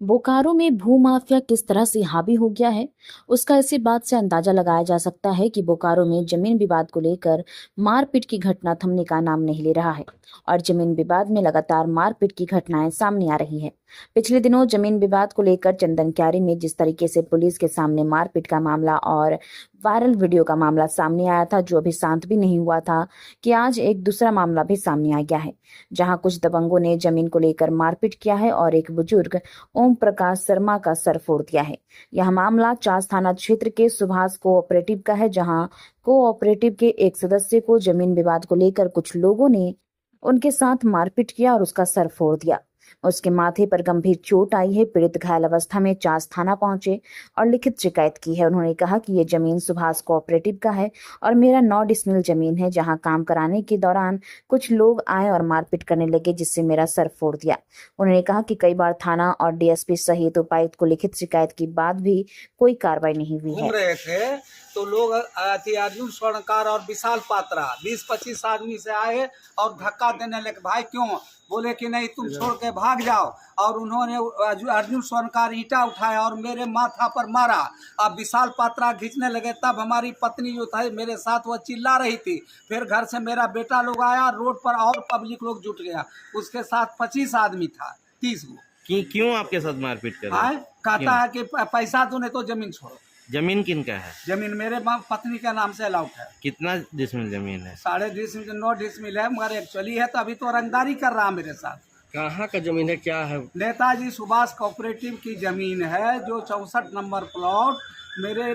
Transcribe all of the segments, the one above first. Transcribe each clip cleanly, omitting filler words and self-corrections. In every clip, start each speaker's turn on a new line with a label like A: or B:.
A: बोकारो में भूमाफिया किस तरह से हावी हो गया है, उसका इसी बात से अंदाजा लगाया जा सकता है कि बोकारो में जमीन विवाद को लेकर मारपीट की घटना थमने का नाम नहीं ले रहा है और जमीन विवाद में लगातार मारपीट की घटनाएं सामने आ रही है। पिछले दिनों जमीन विवाद को लेकर चंदन क्यारी में जिस तरीके से पुलिस के सामने मारपीट का मामला और वायरल वीडियो का मामला सामने आया था, जो अभी शांत भी नहीं हुआ था, कि आज एक दूसरा मामला भी सामने आ गया है, जहां कुछ दबंगों ने जमीन को लेकर मारपीट किया है और एक बुजुर्ग ओम प्रकाश शर्मा का सर फोड़ दिया है। यह मामला चास थाना क्षेत्र के सुभाष कोऑपरेटिव का है, जहां कोऑपरेटिव के एक सदस्य को जमीन विवाद को लेकर कुछ लोगों ने उनके साथ मारपीट किया और उसका सर फोड़ दिया। उसके माथे पर गंभीर चोट आई है। पीड़ित घायल अवस्था में चास थाना पहुंचे और लिखित शिकायत की है। उन्होंने कहा कि ये जमीन सुभाष कोऑपरेटिव का है और मेरा 9 डिसमिल जमीन है, जहां काम कराने के दौरान कुछ लोग आए और मारपीट करने लगे, जिससे मेरा सर फोड़ दिया। उन्होंने कहा कि कई बार थाना और डीएसपी सहित उपायुक्त को लिखित शिकायत के बाद भी कोई कार्रवाई नहीं हुई है।
B: घूम रहे थे तो लोग अर्जुन स्वर्णकार और विशाल पात्रा 20-25 आदमी से आए और धक्का देने लगे। भाई क्यों? बोले कि नहीं, तुम छोड़ के भाग जाओ। और उन्होंने अर्जुन स्वर्णकार ईंटा उठाया और मेरे माथा पर मारा। अब विशाल पात्रा खींचने लगे, तब हमारी पत्नी जो था मेरे साथ, वह चिल्ला रही थी। फिर घर से मेरा बेटा लोग आया, रोड पर और पब्लिक लोग जुट गया। उसके साथ 25 आदमी था, 30 को।
C: क्यों आपके साथ मारपीट कर रहे हैं?
B: कहता है कि पैसा दो नहीं तो जमीन छोड़ो।
C: जमीन किनका है?
B: जमीन मेरे पत्नी के नाम से अलाउड है।
C: कितना डिसमिल जमीन है?
B: 10.5 9 डिसमिल है, मगर एक्चुअली है तो अभी तो रंगदारी कर रहा मेरे साथ।
C: कहाँ का जमीन है, क्या है?
B: नेताजी सुभाष कोऑपरेटिव की जमीन है, जो 64 नंबर प्लॉट मेरे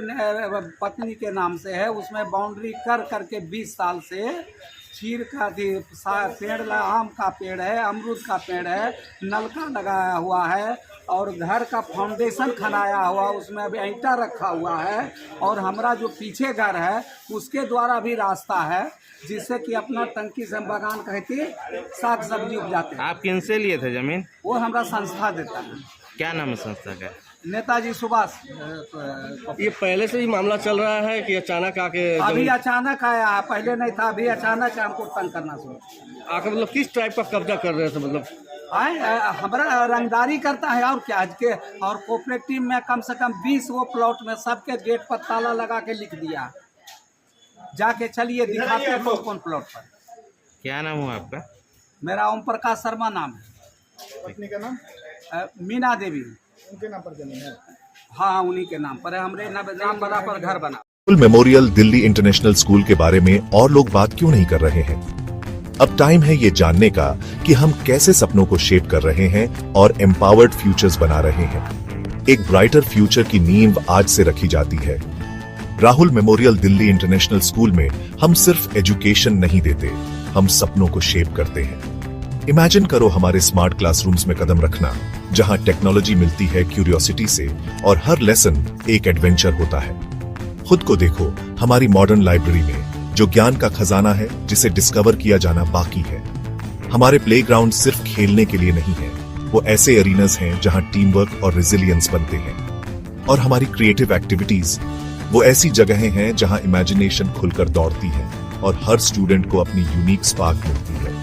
B: पत्नी के नाम से है। उसमें बाउंड्री कर करके 20 साल से चीर का पेड़, आम का पेड़ है, अमरूद का पेड़ है, नलका लगाया हुआ है और घर का फाउंडेशन खनाया हुआ, उसमें अभी ईंटा रखा हुआ है। और हमारा जो पीछे घर है उसके द्वारा भी रास्ता है, जिससे कि अपना टंकी से बगान कहते साग सब्जी उपजाते हैं।
C: आप किन से लिए थे जमीन?
B: वो हमारा संस्था देता है।
C: क्या नाम है संस्था का?
B: नेताजी सुभाष।
D: ये पहले से ही मामला चल रहा है कि अचानक आके?
B: अभी अचानक आया है, पहले नहीं था, अभी अचानक हमको तंग करना शुरू
D: आके। मतलब किस टाइप का कब्जा कर रहे थे? मतलब
B: हमारा रंगदारी करता है और क्या के। और कोऑपरेटिव में कम से कम 20 वो प्लॉट में सबके गेट पर ताला लगा के लिख दिया। जाके चलिए दिखाते हैं कौन प्लॉट पर।
C: क्या नाम हुआ आपका?
B: मेरा ओम प्रकाश शर्मा नाम है।
D: पत्नी का नाम?
B: मीना देवी।
D: उनके नाम पर जमीन है?
B: हाँ, उन्हीं के नाम पर है। हमरे नाम बना पर घर बना।
E: Rahul memorial Delhi international school के बारे में और लोग बात क्यों नहीं कर रहे हैं? अब टाइम है ये जानने का कि हम कैसे सपनों को शेप कर रहे हैं और एम्पावर्ड फ्यूचर्स बना रहे हैं। एक ब्राइटर फ्यूचर की नींव आज से रखी जाती है। Rahul memorial Delhi international school में हम सिर्फ एजुकेशन नहीं देते, हम सपनों को शेप करते हैं। इमेजिन करो हमारे स्मार्ट क्लासरूम्स में कदम रखना, जहां टेक्नोलॉजी मिलती है क्यूरियोसिटी से और हर लेसन एक एडवेंचर होता है। खुद को देखो हमारी मॉडर्न लाइब्रेरी में, जो ज्ञान का खजाना है जिसे डिस्कवर किया जाना बाकी है। हमारे प्लेग्राउंड सिर्फ खेलने के लिए नहीं है, वो ऐसे एरिनास हैं जहां टीम वर्क और रेजिलियंस बनते हैं। और हमारी क्रिएटिव एक्टिविटीज वो ऐसी जगहें हैं जहां इमेजिनेशन खुलकर दौड़ती है और हर स्टूडेंट को अपनी यूनिक स्पार्क मिलती है।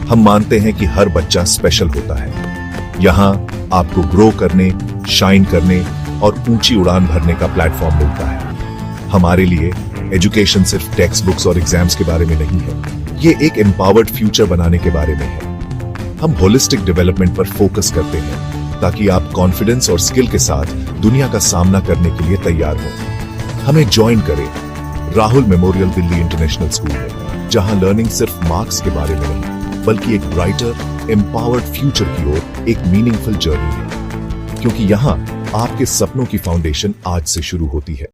E: हम मानते हैं कि हर बच्चा स्पेशल होता है। यहाँ आपको ग्रो करने, शाइन करने और ऊंची उड़ान भरने का प्लेटफॉर्म मिलता है। हमारे लिए एजुकेशन सिर्फ टेक्स्ट बुक्स और एग्जाम्स के बारे में नहीं है, ये एक एम्पावर्ड फ्यूचर बनाने के बारे में है। हम होलिस्टिक डेवलपमेंट पर फोकस करते हैं ताकि आप कॉन्फिडेंस और स्किल के साथ दुनिया का सामना करने के लिए तैयार हो। हमें ज्वाइन करें Rahul memorial Delhi international school में, जहां लर्निंग सिर्फ मार्क्स के बारे में नहीं, बल्कि एक ब्राइटर एम्पावर्ड फ्यूचर की ओर एक मीनिंगफुल जर्नी है। क्योंकि यहाँ आपके सपनों की फाउंडेशन आज से शुरू होती है।